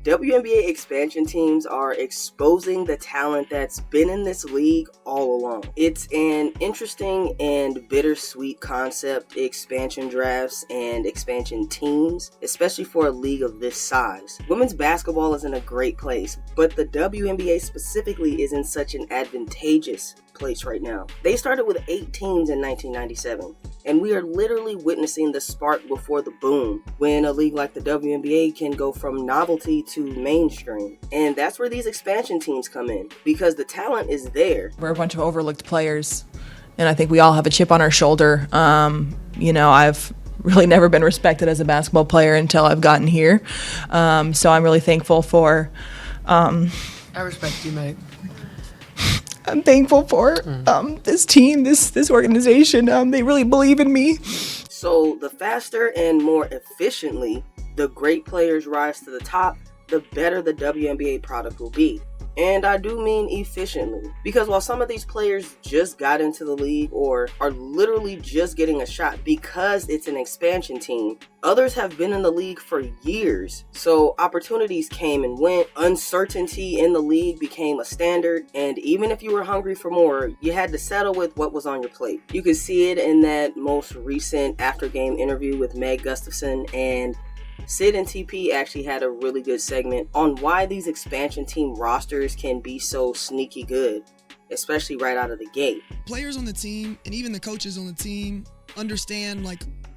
WNBA expansion teams are exposing the talent that's been in this league all along. It's an interesting and bittersweet concept, expansion drafts and expansion teams, especially for a league of this size. Women's basketball is in a great place, but the WNBA specifically is in such an advantageous place right now. They started with 8 teams in 1997, and we are literally witnessing the spark before the boom when a league like the WNBA can go from novelty to mainstream. And that's where these expansion teams come in, because the talent is there. We're a bunch of overlooked players, and I think we all have a chip on our shoulder. I've really never been respected as a basketball player until I've gotten here. So I'm really thankful for... I respect you, Meg. I'm thankful for this team, this organization. They really believe in me. So the faster and more efficiently the great players rise to the top, the better the WNBA product will be. And I do mean efficiently, because while some of these players just got into the league or are literally just getting a shot because it's an expansion team, others have been in the league for years. So opportunities came and went, uncertainty in the league became a standard, and even if you were hungry for more, you had to settle with what was on your plate. You could see it in that most recent after-game interview with Meg Gustafson, and Sid and TP actually had a really good segment on why these expansion team rosters can be so sneaky good, especially right out of the gate. Players on the team and even the coaches on the team understand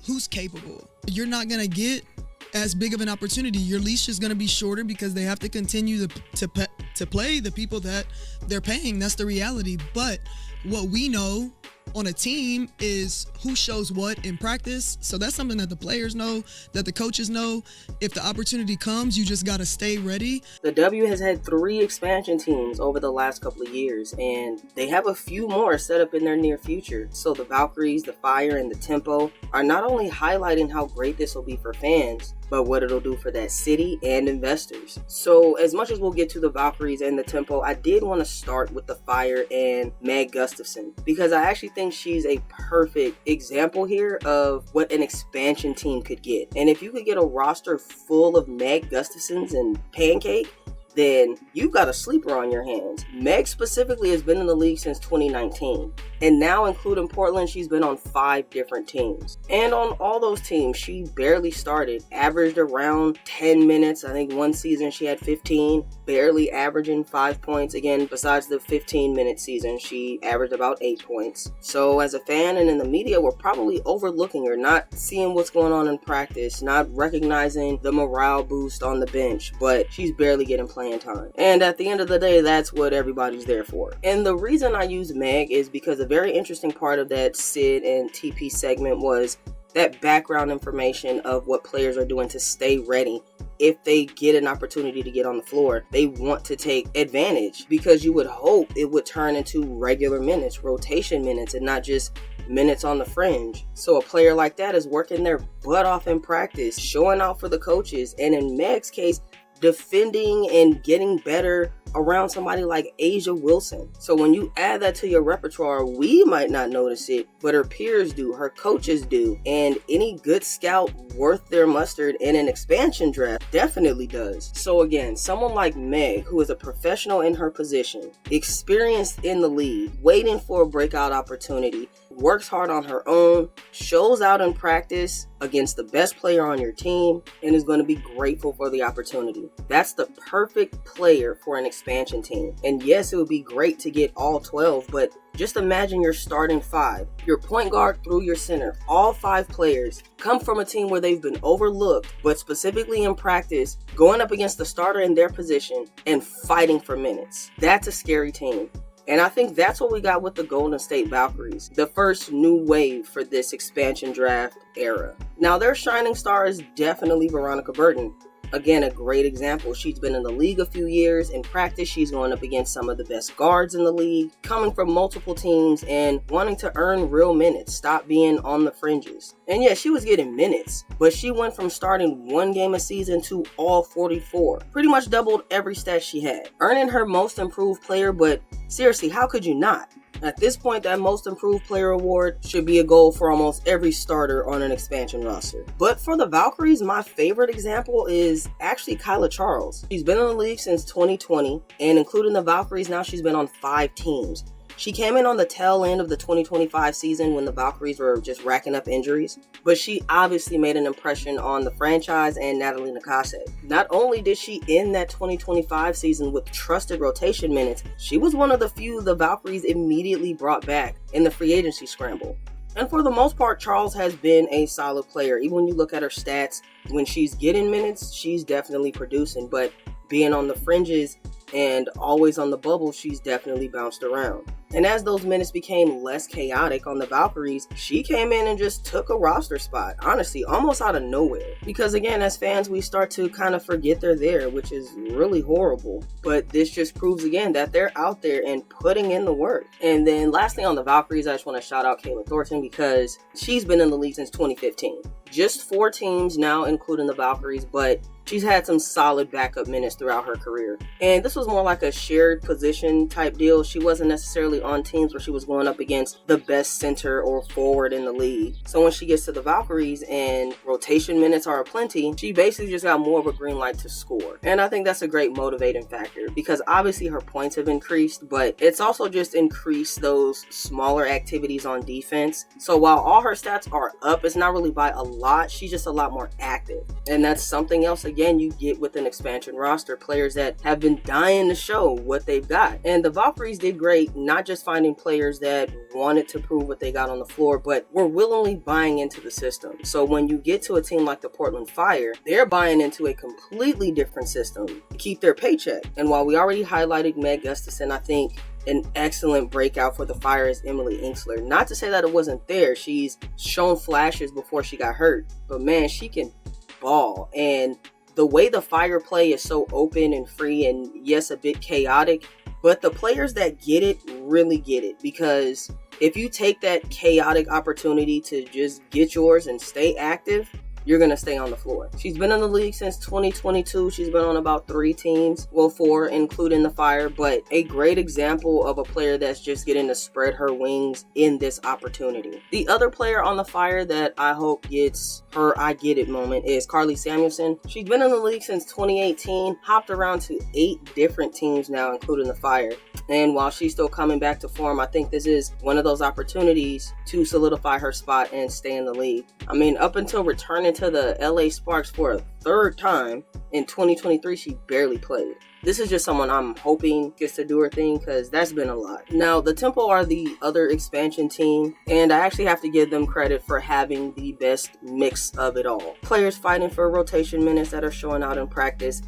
who's capable. You're not going to get as big of an opportunity. Your leash is going to be shorter because they have to continue to play the people that they're paying. That's the reality. But what we know on a team is who shows what in practice. So that's something that the players know, that the coaches know. If the opportunity comes, you just got to stay ready. The W has had 3 expansion teams over the last couple of years, and they have a few more set up in their near future. So the Valkyries, the Fire, and the Tempo are not only highlighting how great this will be for fans, but what it'll do for that city and investors. So as much as we'll get to the Valkyries and the Tempo, I did want to start with the Fire and Meg Gustafson, because I actually think she's a perfect example here of what an expansion team could get. And if you could get a roster full of Meg Gustafsons and Pancake, then you've got a sleeper on your hands. Meg specifically has been in the league since 2019. And now, including Portland, she's been on 5 different teams. And on all those teams, she barely started, averaged around 10 minutes. I think one season she had 15, barely averaging 5 points. Again, besides the 15-minute season, she averaged about 8 points. So as a fan and in the media, we're probably overlooking her, not seeing what's going on in practice, not recognizing the morale boost on the bench, but she's barely getting playing time. And at the end of the day, that's what everybody's there for. And the reason I use Meg is because a very interesting part of that Sid and TP segment was that background information of what players are doing to stay ready. If they get an opportunity to get on the floor, they want to take advantage, because you would hope it would turn into regular minutes, rotation minutes, and not just minutes on the fringe. So a player like that is working their butt off in practice, showing out for the coaches, and in Meg's case, defending and getting better around somebody like Asia Wilson. So when you add that to your repertoire, we might not notice it, but her peers do, her coaches do, and any good scout worth their mustard in an expansion draft definitely does. So again, someone like Meg, who is a professional in her position, experienced in the league, waiting for a breakout opportunity, works hard on her own, shows out in practice against the best player on your team, and is going to be grateful for the opportunity. That's the perfect player for an expansion team. And yes, it would be great to get all 12, but just imagine your starting 5, your point guard through your center. All 5 players come from a team where they've been overlooked, but specifically in practice, going up against the starter in their position and fighting for minutes. That's a scary team. And I think that's what we got with the Golden State Valkyries, the first new wave for this expansion draft era. Now, their shining star is definitely Veronica Burton. Again, a great example. She's been in the league a few years. In practice, she's going up against some of the best guards in the league, coming from multiple teams and wanting to earn real minutes, stop being on the fringes. And yeah, she was getting minutes, but she went from starting 1 game a season to all 44. Pretty much doubled every stat she had. Earning her most improved player, but seriously, how could you not? At this point, that most improved player award should be a goal for almost every starter on an expansion roster. But for the Valkyries, my favorite example is actually Kyla Charles. She's been in the league since 2020, and including the Valkyries now, she's been on 5 teams. She came in on the tail end of the 2025 season when the Valkyries were just racking up injuries, but she obviously made an impression on the franchise and Natalie Nakase. Not only did she end that 2025 season with trusted rotation minutes, she was one of the few the Valkyries immediately brought back in the free agency scramble. And for the most part, Charles has been a solid player. Even when you look at her stats, when she's getting minutes, she's definitely producing, but being on the fringes and always on the bubble, she's definitely bounced around. And as those minutes became less chaotic on the Valkyries, she came in and just took a roster spot, honestly, almost out of nowhere. Because again, as fans, we start to kind of forget they're there, which is really horrible. But this just proves again that they're out there and putting in the work. And then lastly on the Valkyries, I just want to shout out Kayla Thornton because she's been in the league since 2015. Just 4 teams now, including the Valkyries, but she's had some solid backup minutes throughout her career. And this was more like a shared position type deal. She wasn't necessarily on teams where she was going up against the best center or forward in the league. So when she gets to the Valkyries and rotation minutes are aplenty, she basically just got more of a green light to score. And I think that's a great motivating factor because obviously her points have increased, but it's also just increased those smaller activities on defense. So while all her stats are up, it's not really by a lot. She's just a lot more active. And that's something else again you get with an expansion roster, players that have been dying to show what they've got. And the Valkyries did great, not just finding players that wanted to prove what they got on the floor, but were willingly buying into the system. So when you get to a team like the Portland Fire, they're buying into a completely different system to keep their paycheck. And while we already highlighted Meg Gustafson, I think an excellent breakout for the Fire is Emily Inksler. Not to say that it wasn't there. She's shown flashes before she got hurt, but man, she can ball. And the way the Fire play is so open and free and yes, a bit chaotic, but the players that get it really get it, because if you take that chaotic opportunity to just get yours and stay active, you're going to stay on the floor. She's been in the league since 2022. She's been on about 3 teams, well 4 including the Fire, but a great example of a player that's just getting to spread her wings in this opportunity. The other player on the Fire that I hope gets her I get it moment is Carly Samuelson. She's been in the league since 2018, hopped around to 8 different teams now including the Fire. And while she's still coming back to form, I think this is one of those opportunities to solidify her spot and stay in the league. I mean, up until returning to the LA Sparks for a 3rd time in 2023, she barely played. This is just someone I'm hoping gets to do her thing because that's been a lot. Now, the Tempo are the other expansion team, and I actually have to give them credit for having the best mix of it all. Players fighting for rotation minutes that are showing out in practice,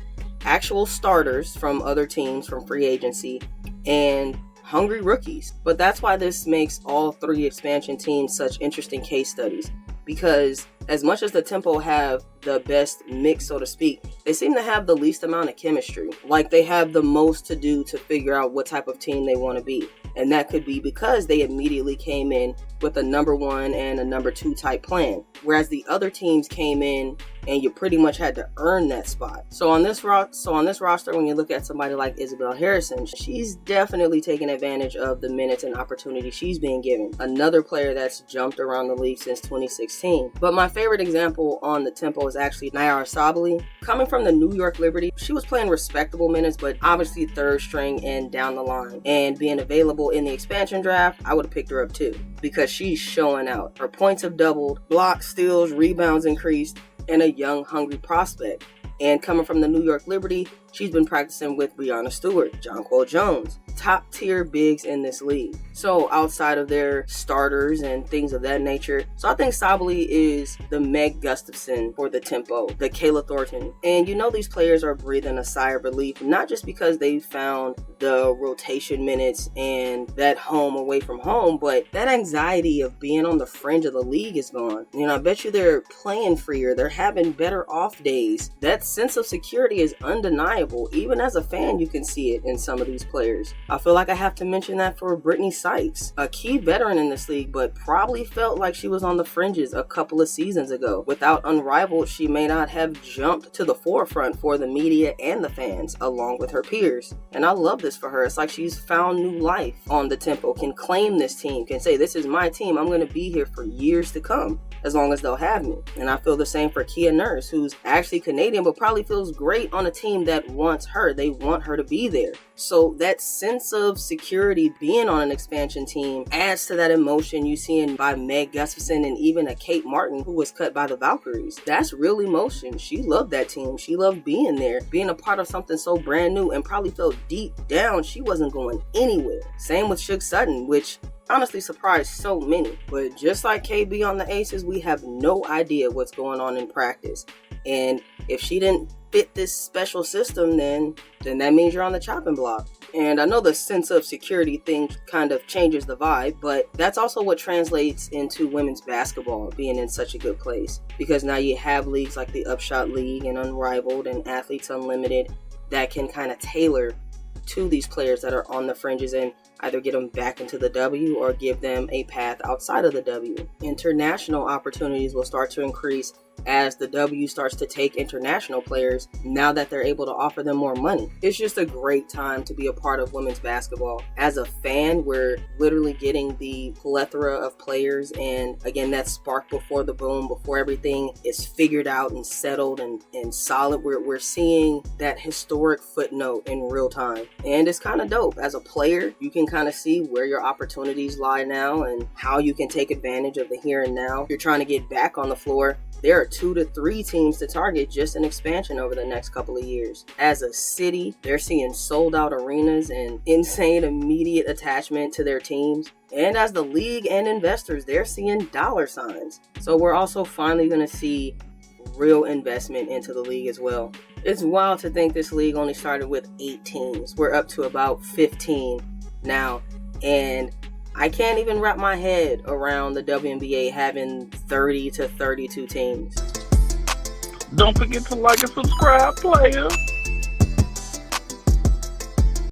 actual starters from other teams from free agency, and hungry rookies. But that's why this makes all 3 expansion teams such interesting case studies, because as much as the Tempo have the best mix, so to speak, they seem to have the least amount of chemistry. Like they have the most to do to figure out what type of team they want to be. And that could be because they immediately came in with a number 1 and a number 2 type plan. Whereas the other teams came in and you pretty much had to earn that spot. So on this roster, when you look at somebody like Isabel Harrison, she's definitely taking advantage of the minutes and opportunity she's being given. Another player that's jumped around the league since 2016. But my favorite example on the Tempo is actually Nyara Sabally. Coming from the New York Liberty, she was playing respectable minutes, but obviously 3rd string and down the line. And being available in the expansion draft, I would have picked her up too, because she's showing out. Her points have doubled, blocks, steals, rebounds increased, and a young, hungry prospect. And coming from the New York Liberty, she's been practicing with Breanna Stewart, Jonquel Jones, top tier bigs in this league. So outside of their starters and things of that nature, so I think Sabally is the Meg Gustafson for the Tempo, the Kayla Thornton. And you know these players are breathing a sigh of relief, not just because they found the rotation minutes and that home away from home, but that anxiety of being on the fringe of the league is gone. You know, I bet you they're playing freer, they're having better off days. That that sense of security is undeniable. Even as a fan, you can see it in some of these players. I feel like I have to mention that for Brittany Sykes, a key veteran in this league, but probably felt like she was on the fringes a couple of seasons ago. Without Unrivaled, she may not have jumped to the forefront for the media and the fans, along with her peers. And I love this for her. It's like she's found new life on the Tempo, can claim this team, can say, this is my team, I'm going to be here for years to come, as long as they'll have me. And I feel the same for Kia Nurse, who's actually Canadian, but probably feels great on a team that wants her. They want her to be there. So that sense of security being on an expansion team adds to that emotion you see by Meg Gustafson and even a Kate Martin, who was cut by the Valkyries. That's real emotion. She loved that team. She loved being there, being a part of something so brand new, and probably felt deep down she wasn't going anywhere. Same with Shook Sutton, which honestly surprised so many. But just like KB on the Aces, we have no idea what's going on in practice. And if she didn't fit this special system, then that means you're on the chopping block. And I know the sense of security thing kind of changes the vibe, but that's also what translates into women's basketball being in such a good place. Because now you have leagues like the Upshot League and Unrivaled and Athletes Unlimited that can kind of tailor to these players that are on the fringes and either get them back into the W or give them a path outside of the W. International opportunities will start to increase as the W starts to take international players now that they're able to offer them more money. It's just a great time to be a part of women's basketball. As a fan, we're literally getting the plethora of players, and again, that spark before the boom, before everything is figured out and settled and solid. We're seeing that historic footnote in real time, and it's kind of dope. As a player, you can kind of see where your opportunities lie now and how you can take advantage of the here and now. If you're trying to get back on the floor, there are 2 to 3 teams to target just in expansion over the next couple of years. As a city, they're seeing sold out arenas and insane immediate attachment to their teams. And as the league and investors, they're seeing dollar signs. So we're also finally going to see real investment into the league as well. It's wild to think this league only started with 8 teams. We're up to about 15 now. And I can't even wrap my head around the WNBA having 30 to 32 teams. Don't forget to like and subscribe, players.